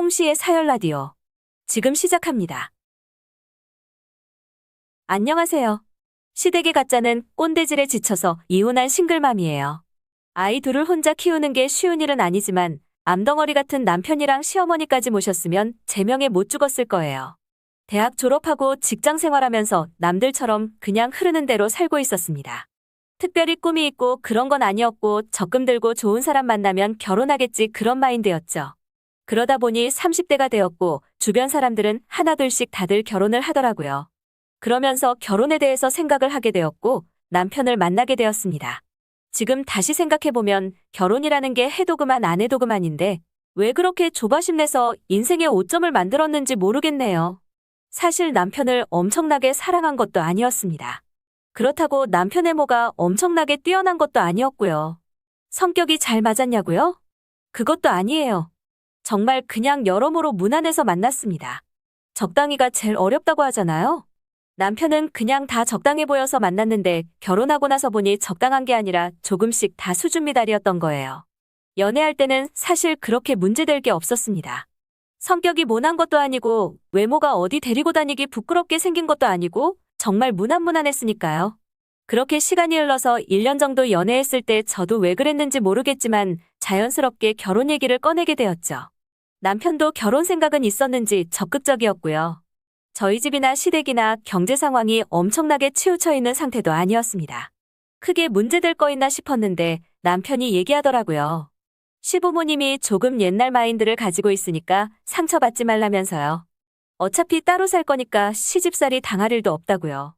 홍시의 사열 라디오. 지금 시작합니다. 안녕하세요. 시댁의 가짜는 꼰대질에 지쳐서 이혼한 싱글맘이에요. 아이 둘을 혼자 키우는 게 쉬운 일은 아니지만 암덩어리 같은 남편이랑 시어머니까지 모셨으면 제명에 못 죽었을 거예요. 대학 졸업하고 직장 생활하면서 남들처럼 그냥 흐르는 대로 살고 있었습니다. 특별히 꿈이 있고 그런 건 아니었고 적금 들고 좋은 사람 만나면 결혼하겠지 그런 마인드였죠. 그러다 보니 30대가 되었고 주변 사람들은 하나둘씩 다들 결혼을 하더라고요. 그러면서 결혼에 대해서 생각을 하게 되었고 남편을 만나게 되었습니다. 지금 다시 생각해보면 결혼이라는 게 해도 그만 안 해도 그만인데 왜 그렇게 조바심 내서 인생의 오점을 만들었는지 모르겠네요. 사실 남편을 엄청나게 사랑한 것도 아니었습니다. 그렇다고 남편의 뭐가 엄청나게 뛰어난 것도 아니었고요. 성격이 잘 맞았냐고요? 그것도 아니에요. 정말 그냥 여러모로 무난해서 만났습니다. 적당히가 제일 어렵다고 하잖아요. 남편은 그냥 다 적당해 보여서 만났는데 결혼하고 나서 보니 적당한 게 아니라 조금씩 다 수준 미달이었던 거예요. 연애할 때는 사실 그렇게 문제될 게 없었습니다. 성격이 모난 것도 아니고 외모가 어디 데리고 다니기 부끄럽게 생긴 것도 아니고 정말 무난무난했으니까요. 그렇게 시간이 흘러서 1년 정도 연애했을 때 저도 왜 그랬는지 모르겠지만 자연스럽게 결혼 얘기를 꺼내게 되었죠. 남편도 결혼 생각은 있었는지 적극적이었고요. 저희 집이나 시댁이나 경제 상황이 엄청나게 치우쳐 있는 상태도 아니었습니다. 크게 문제될 거 있나 싶었는데 남편이 얘기하더라고요. 시부모님이 조금 옛날 마인드를 가지고 있으니까 상처받지 말라면서요. 어차피 따로 살 거니까 시집살이 당할 일도 없다고요.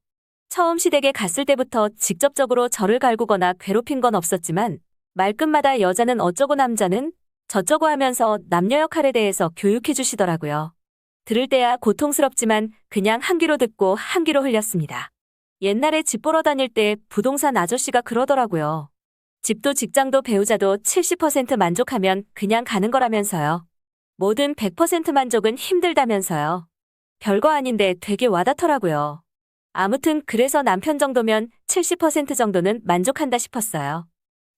처음 시댁에 갔을 때부터 직접적으로 저를 갈구거나 괴롭힌 건 없었지만 말끝마다 여자는 어쩌고 남자는 저쩌고 하면서 남녀 역할에 대해서 교육해 주시더라고요. 들을 때야 고통스럽지만 그냥 한 귀로 듣고 한 귀로 흘렸습니다. 옛날에 집 보러 다닐 때 부동산 아저씨가 그러더라고요. 집도 직장도 배우자도 70% 만족하면 그냥 가는 거라면서요. 뭐든 100% 만족은 힘들다면서요. 별거 아닌데 되게 와닿더라고요. 아무튼 그래서 남편 정도면 70% 정도는 만족한다 싶었어요.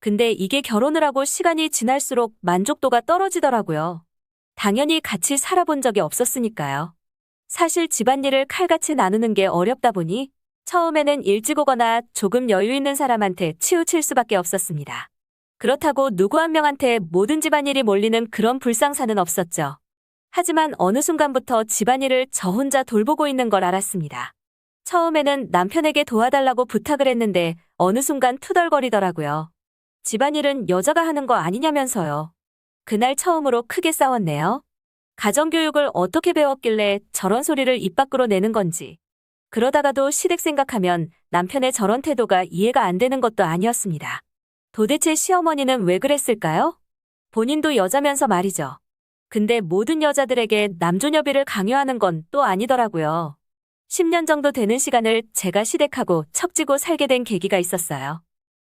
근데 이게 결혼을 하고 시간이 지날수록 만족도가 떨어지더라고요. 당연히 같이 살아본 적이 없었으니까요. 사실 집안일을 칼같이 나누는 게 어렵다 보니 처음에는 일찍 오거나 조금 여유 있는 사람한테 치우칠 수밖에 없었습니다. 그렇다고 누구 한 명한테 모든 집안일이 몰리는 그런 불상사는 없었죠. 하지만 어느 순간부터 집안일을 저 혼자 돌보고 있는 걸 알았습니다. 처음에는 남편에게 도와달라고 부탁을 했는데 어느 순간 투덜거리더라고요. 집안일은 여자가 하는 거 아니냐면서요. 그날 처음으로 크게 싸웠네요. 가정교육을 어떻게 배웠길래 저런 소리를 입 밖으로 내는 건지. 그러다가도 시댁 생각하면 남편의 저런 태도가 이해가 안 되는 것도 아니었습니다. 도대체 시어머니는 왜 그랬을까요? 본인도 여자면서 말이죠. 근데 모든 여자들에게 남존여비를 강요하는 건 또 아니더라고요. 10년 정도 되는 시간을 제가 시댁하고 척지고 살게 된 계기가 있었어요.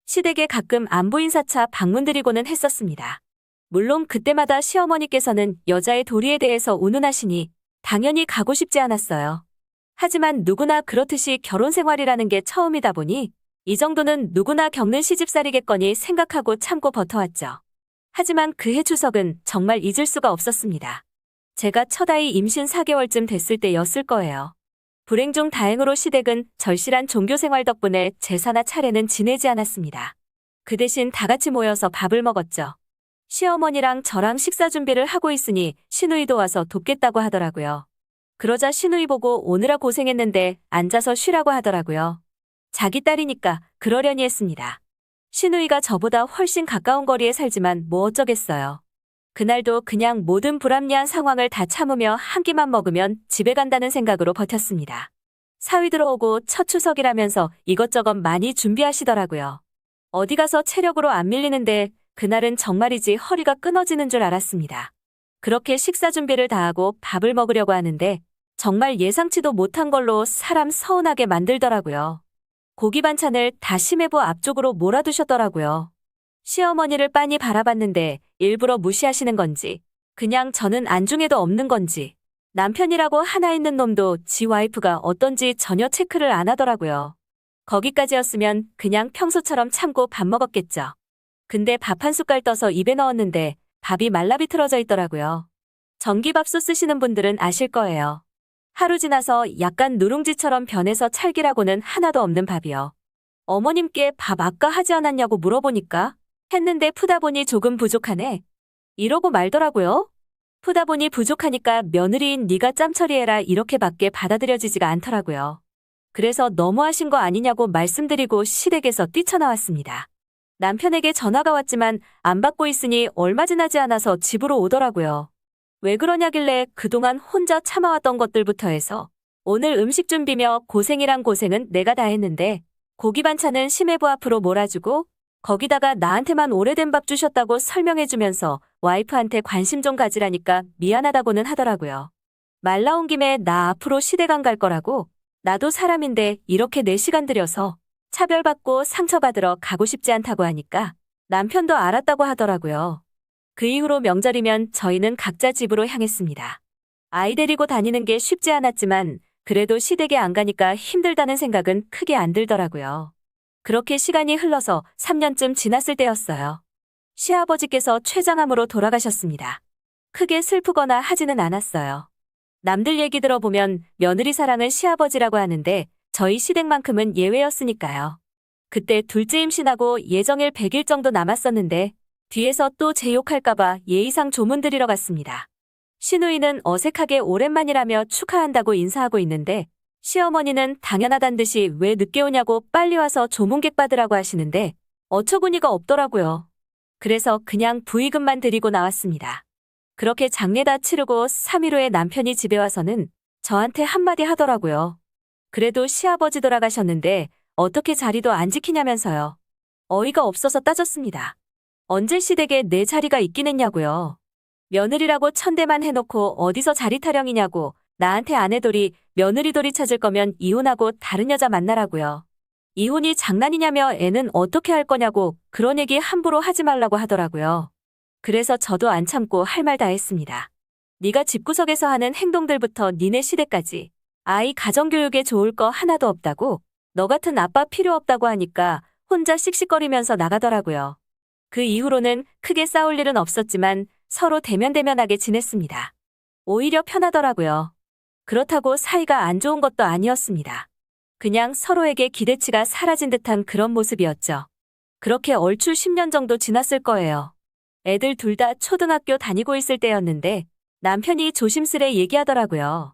시댁에 가끔 안부 인사차 방문드리고는 했었습니다. 물론 그때마다 시어머니께서는 여자의 도리에 대해서 운운하시니 당연히 가고 싶지 않았어요. 하지만 누구나 그렇듯이 결혼 생활이라는 게 처음이다 보니 이 정도는 누구나 겪는 시집살이겠거니 생각하고 참고 버텨왔죠. 하지만 그해 추석은 정말 잊을 수가 없었습니다. 제가 첫 아이 임신 4개월쯤 됐을 때였을 거예요. 불행 중 다행으로 시댁은 절실한 종교생활 덕분에 제사나 차례는 지내지 않았습니다. 그 대신 다 같이 모여서 밥을 먹었죠. 시어머니랑 저랑 식사 준비를 하고 있으니 시누이도 와서 돕겠다고 하더라고요. 그러자 시누이 보고 오느라 고생했는데 앉아서 쉬라고 하더라고요. 자기 딸이니까 그러려니 했습니다. 시누이가 저보다 훨씬 가까운 거리에 살지만 뭐 어쩌겠어요. 그날도 그냥 모든 불합리한 상황을 다 참으며 한 끼만 먹으면 집에 간다는 생각으로 버텼습니다. 사위 들어오고 첫 추석이라면서 이것저것 많이 준비하시더라고요. 어디 가서 체력으로 안 밀리는데 그날은 정말이지 허리가 끊어지는 줄 알았습니다. 그렇게 식사 준비를 다 하고 밥을 먹으려고 하는데 정말 예상치도 못한 걸로 사람 서운하게 만들더라고요. 고기 반찬을 다 심해부 앞쪽으로 몰아두셨더라고요. 시어머니를 빤히 바라봤는데 일부러 무시하시는 건지 그냥 저는 안중에도 없는 건지 남편이라고 하나 있는 놈도 지 와이프가 어떤지 전혀 체크를 안 하더라고요. 거기까지였으면 그냥 평소처럼 참고 밥 먹었겠죠. 근데 밥 한 숟갈 떠서 입에 넣었는데 밥이 말라 비틀어져 있더라고요. 전기밥솥 쓰시는 분들은 아실 거예요. 하루 지나서 약간 누룽지처럼 변해서 찰기라고는 하나도 없는 밥이요. 어머님께 밥 아까 하지 않았냐고 물어보니까 했는데 푸다 보니 조금 부족하네. 이러고 말더라고요. 푸다 보니 부족하니까 며느리인 네가 짬 처리해라 이렇게밖에 받아들여지지가 않더라고요. 그래서 너무하신 거 아니냐고 말씀드리고 시댁에서 뛰쳐나왔습니다. 남편에게 전화가 왔지만 안 받고 있으니 얼마 지나지 않아서 집으로 오더라고요. 왜 그러냐길래 그동안 혼자 참아왔던 것들부터 해서 오늘 음식 준비며 고생이란 고생은 내가 다 했는데 고기 반찬은 심해부 앞으로 몰아주고 거기다가 나한테만 오래된 밥 주셨다고 설명해주면서 와이프한테 관심 좀 가지라니까 미안하다고는 하더라고요. 말 나온 김에 나 앞으로 시댁 안 갈 거라고 나도 사람인데 이렇게 내 시간 들여서 차별받고 상처받으러 가고 싶지 않다고 하니까 남편도 알았다고 하더라고요. 그 이후로 명절이면 저희는 각자 집으로 향했습니다. 아이 데리고 다니는 게 쉽지 않았지만 그래도 시댁에 안 가니까 힘들다는 생각은 크게 안 들더라고요. 그렇게 시간이 흘러서 3년쯤 지났을 때였어요. 시아버지께서 췌장암으로 돌아가셨습니다. 크게 슬프거나 하지는 않았어요. 남들 얘기 들어보면 며느리 사랑은 시아버지라고 하는데 저희 시댁만큼은 예외였으니까요. 그때 둘째 임신하고 예정일 100일 정도 남았었는데 뒤에서 또 제 욕할까봐 예의상 조문 드리러 갔습니다. 시누이는 어색하게 오랜만이라며 축하한다고 인사하고 있는데 시어머니는 당연하단 듯이 왜 늦게 오냐고 빨리 와서 조문객 받으라고 하시는데 어처구니가 없더라고요. 그래서 그냥 부의금만 드리고 나왔습니다. 그렇게 장례 다 치르고 3일 후에 남편이 집에 와서는 저한테 한마디 하더라고요. 그래도 시아버지 돌아가셨는데 어떻게 자리도 안 지키냐면서요. 어이가 없어서 따졌습니다. 언제 시댁에 내 자리가 있긴 했냐고요. 며느리라고 천대만 해놓고 어디서 자리 타령이냐고 나한테 아내돌이 며느리돌이 찾을 거면 이혼하고 다른 여자 만나라고요. 이혼이 장난이냐며 애는 어떻게 할 거냐고 그런 얘기 함부로 하지 말라고 하더라고요. 그래서 저도 안 참고 할 말 다 했습니다. 네가 집구석에서 하는 행동들부터 니네 시댁까지 아이 가정교육에 좋을 거 하나도 없다고 너 같은 아빠 필요 없다고 하니까 혼자 씩씩거리면서 나가더라고요. 그 이후로는 크게 싸울 일은 없었지만 서로 대면대면하게 지냈습니다. 오히려 편하더라고요. 그렇다고 사이가 안 좋은 것도 아니었습니다. 그냥 서로에게 기대치가 사라진 듯한 그런 모습이었죠. 그렇게 얼추 10년 정도 지났을 거예요. 애들 둘 다 초등학교 다니고 있을 때였는데 남편이 조심스레 얘기하더라고요.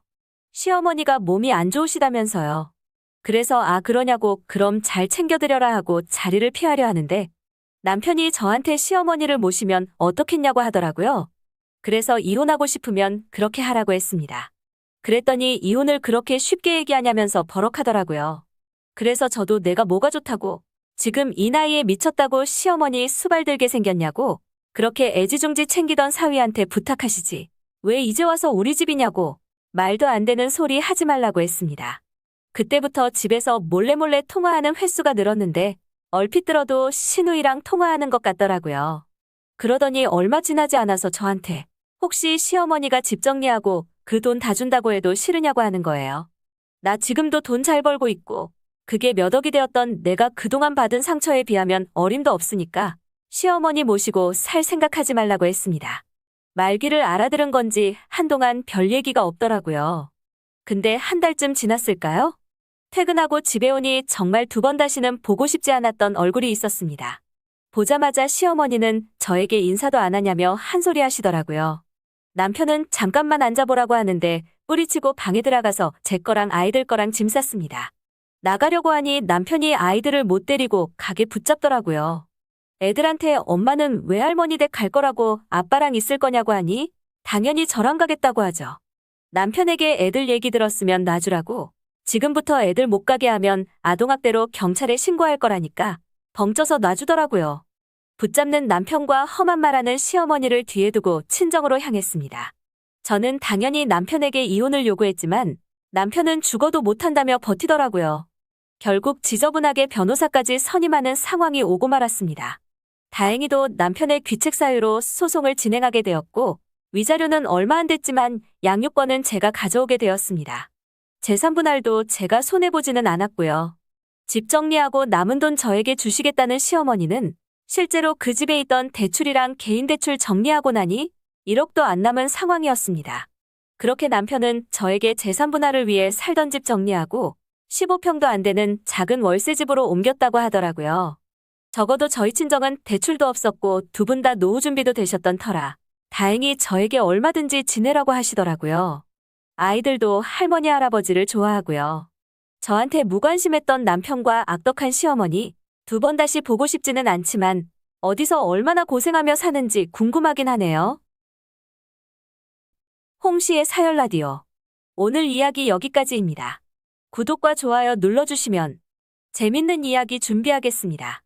시어머니가 몸이 안 좋으시다면서요. 그래서 그러냐고 그럼 잘 챙겨드려라 하고 자리를 피하려 하는데 남편이 저한테 시어머니를 모시면 어떻겠냐고 하더라고요. 그래서 이혼하고 싶으면 그렇게 하라고 했습니다. 그랬더니 이혼을 그렇게 쉽게 얘기하냐면서 버럭하더라고요. 그래서 저도 내가 뭐가 좋다고 지금 이 나이에 미쳤다고 시어머니 수발 들게 생겼냐고 그렇게 애지중지 챙기던 사위한테 부탁하시지. 왜 이제 와서 우리 집이냐고 말도 안 되는 소리 하지 말라고 했습니다. 그때부터 집에서 몰래 통화하는 횟수가 늘었는데 얼핏 들어도 시누이랑 통화하는 것 같더라고요. 그러더니 얼마 지나지 않아서 저한테 혹시 시어머니가 집 정리하고 그 돈 다 준다고 해도 싫으냐고 하는 거예요. 나 지금도 돈 잘 벌고 있고 그게 몇 억이 되었던 내가 그동안 받은 상처에 비하면 어림도 없으니까 시어머니 모시고 살 생각하지 말라고 했습니다. 말귀를 알아들은 건지 한동안 별 얘기가 없더라고요. 근데 한 달쯤 지났을까요? 퇴근하고 집에 오니 정말 2번 다시는 보고 싶지 않았던 얼굴이 있었습니다. 보자마자 시어머니는 저에게 인사도 안 하냐며 한 소리 하시더라고요. 남편은 잠깐만 앉아보라고 하는데 뿌리치고 방에 들어가서 제 거랑 아이들 거랑 짐 쌌습니다. 나가려고 하니 남편이 아이들을 못 데리고 가게 붙잡더라고요. 애들한테 엄마는 외할머니 댁 갈 거라고 아빠랑 있을 거냐고 하니 당연히 저랑 가겠다고 하죠. 남편에게 애들 얘기 들었으면 놔주라고 지금부터 애들 못 가게 하면 아동학대로 경찰에 신고할 거라니까 벙쪄서 놔주더라고요. 붙잡는 남편과 험한 말하는 시어머니를 뒤에 두고 친정으로 향했습니다. 저는 당연히 남편에게 이혼을 요구했지만 남편은 죽어도 못한다며 버티더라고요. 결국 지저분하게 변호사까지 선임하는 상황이 오고 말았습니다. 다행히도 남편의 귀책 사유로 소송을 진행하게 되었고 위자료는 얼마 안 됐지만 양육권은 제가 가져오게 되었습니다. 재산 분할도 제가 손해보지는 않았고요. 집 정리하고 남은 돈 저에게 주시겠다는 시어머니는 실제로 그 집에 있던 대출이랑 개인 대출 정리하고 나니 1억도 안 남은 상황이었습니다. 그렇게 남편은 저에게 재산 분할을 위해 살던 집 정리하고 15평도 안 되는 작은 월세집으로 옮겼다고 하더라고요. 적어도 저희 친정은 대출도 없었고 두 분 다 노후 준비도 되셨던 터라 다행히 저에게 얼마든지 지내라고 하시더라고요. 아이들도 할머니 할아버지를 좋아하고요. 저한테 무관심했던 남편과 악덕한 시어머니 두 번 다시 보고 싶지는 않지만 어디서 얼마나 고생하며 사는지 궁금하긴 하네요. 홍시의 사열 라디오. 오늘 이야기 여기까지입니다. 구독과 좋아요 눌러주시면 재밌는 이야기 준비하겠습니다.